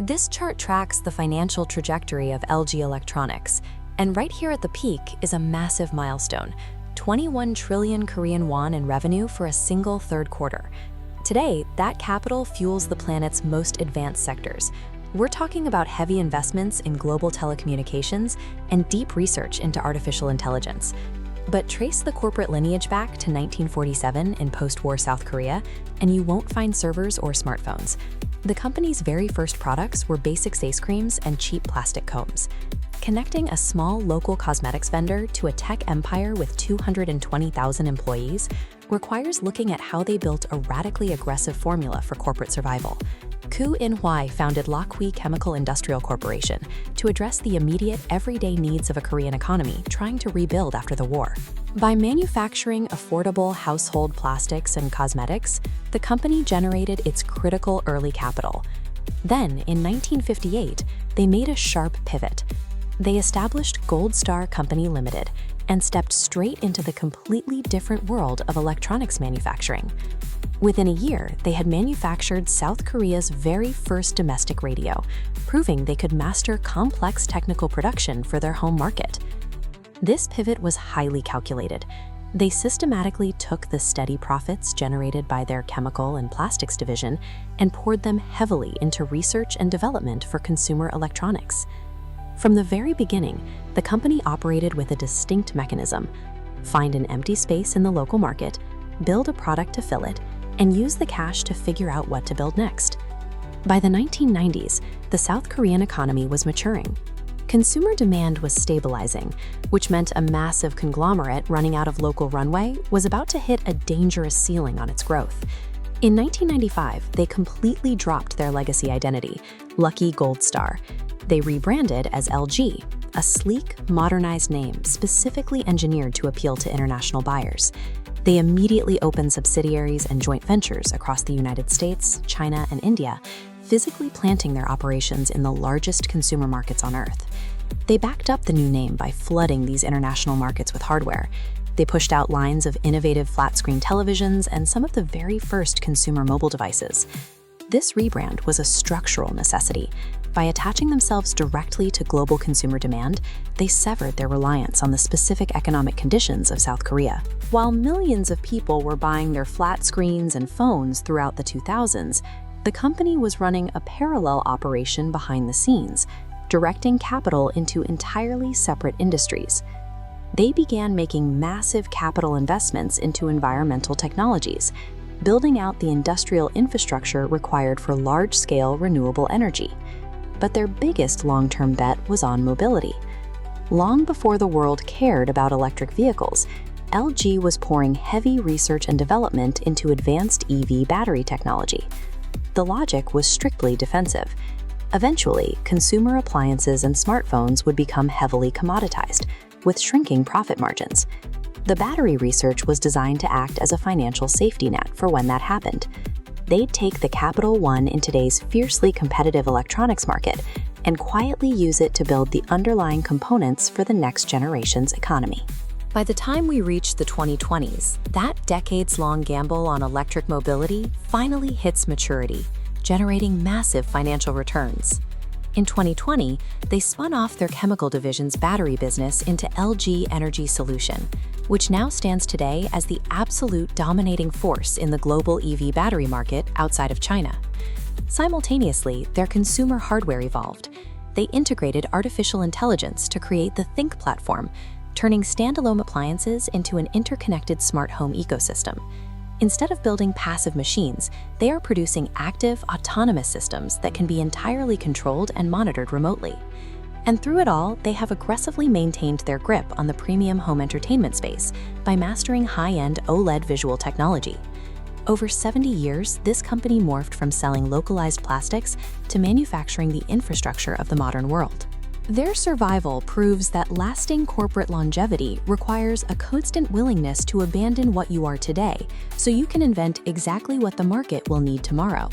This chart tracks the financial trajectory of LG Electronics, and right here at the peak is a massive milestone: 21 trillion Korean won in revenue for a single third quarter. Today, that capital fuels the planet's most advanced sectors. We're talking about heavy investments in global telecommunications and deep research into artificial intelligence. But trace the corporate lineage back to 1947 in post-war South Korea, and you won't find servers or smartphones. The company's very first products were basic face creams and cheap plastic combs. Connecting a small local cosmetics vendor to a tech empire with 220,000 employees requires looking at how they built a radically aggressive formula for corporate survival. Koo In-hwa founded Lak-Hui Chemical Industrial Corporation to address the immediate, everyday needs of a Korean economy trying to rebuild after the war. By manufacturing affordable household plastics and cosmetics, the company generated its critical early capital. Then, in 1958, they made a sharp pivot. They established Gold-Star Company Limited and stepped straight into the completely different world of electronics manufacturing. Within a year, they had manufactured South Korea's very first domestic radio, proving they could master complex technical production for their home market. This pivot was highly calculated. They systematically took the steady profits generated by their chemical and plastics division and poured them heavily into research and development for consumer electronics. From the very beginning, the company operated with a distinct mechanism: find an empty space in the local market, build a product to fill it, and use the cash to figure out what to build next. By the 1990s, the South Korean economy was maturing. Consumer demand was stabilizing, which meant a massive conglomerate running out of local runway was about to hit a dangerous ceiling on its growth. In 1995, they completely dropped their legacy identity, Lucky-Goldstar. They rebranded as LG, a sleek, modernized name specifically engineered to appeal to international buyers. They immediately opened subsidiaries and joint ventures across the United States, China, and India, physically planting their operations in the largest consumer markets on Earth. They backed up the new name by flooding these international markets with hardware. They pushed out lines of innovative flat-screen televisions and some of the very first consumer mobile devices. This rebrand was a structural necessity. By attaching themselves directly to global consumer demand, they severed their reliance on the specific economic conditions of South Korea. While millions of people were buying their flat screens and phones throughout the 2000s, the company was running a parallel operation behind the scenes, directing capital into entirely separate industries. They began making massive capital investments into environmental technologies, building out the industrial infrastructure required for large-scale renewable energy. But their biggest long-term bet was on mobility. Long before the world cared about electric vehicles, LG was pouring heavy research and development into advanced EV battery technology. The logic was strictly defensive. Eventually, consumer appliances and smartphones would become heavily commoditized, with shrinking profit margins. The battery research was designed to act as a financial safety net for when that happened. They'd take the capital won in today's fiercely competitive electronics market and quietly use it to build the underlying components for the next generation's economy. By the time we reach the 2020s, that decades-long gamble on electric mobility finally hits maturity, generating massive financial returns. In 2020, they spun off their chemical division's battery business into LG Energy Solution, which now stands today as the absolute dominating force in the global EV battery market outside of China. Simultaneously, their consumer hardware evolved. They integrated artificial intelligence to create the Think platform, turning standalone appliances into an interconnected smart home ecosystem. Instead of building passive machines, they are producing active, autonomous systems that can be entirely controlled and monitored remotely. And through it all, they have aggressively maintained their grip on the premium home entertainment space by mastering high-end OLED visual technology. Over 70 years, this company morphed from selling localized plastics to manufacturing the infrastructure of the modern world. Their survival proves that lasting corporate longevity requires a constant willingness to abandon what you are today so you can invent exactly what the market will need tomorrow.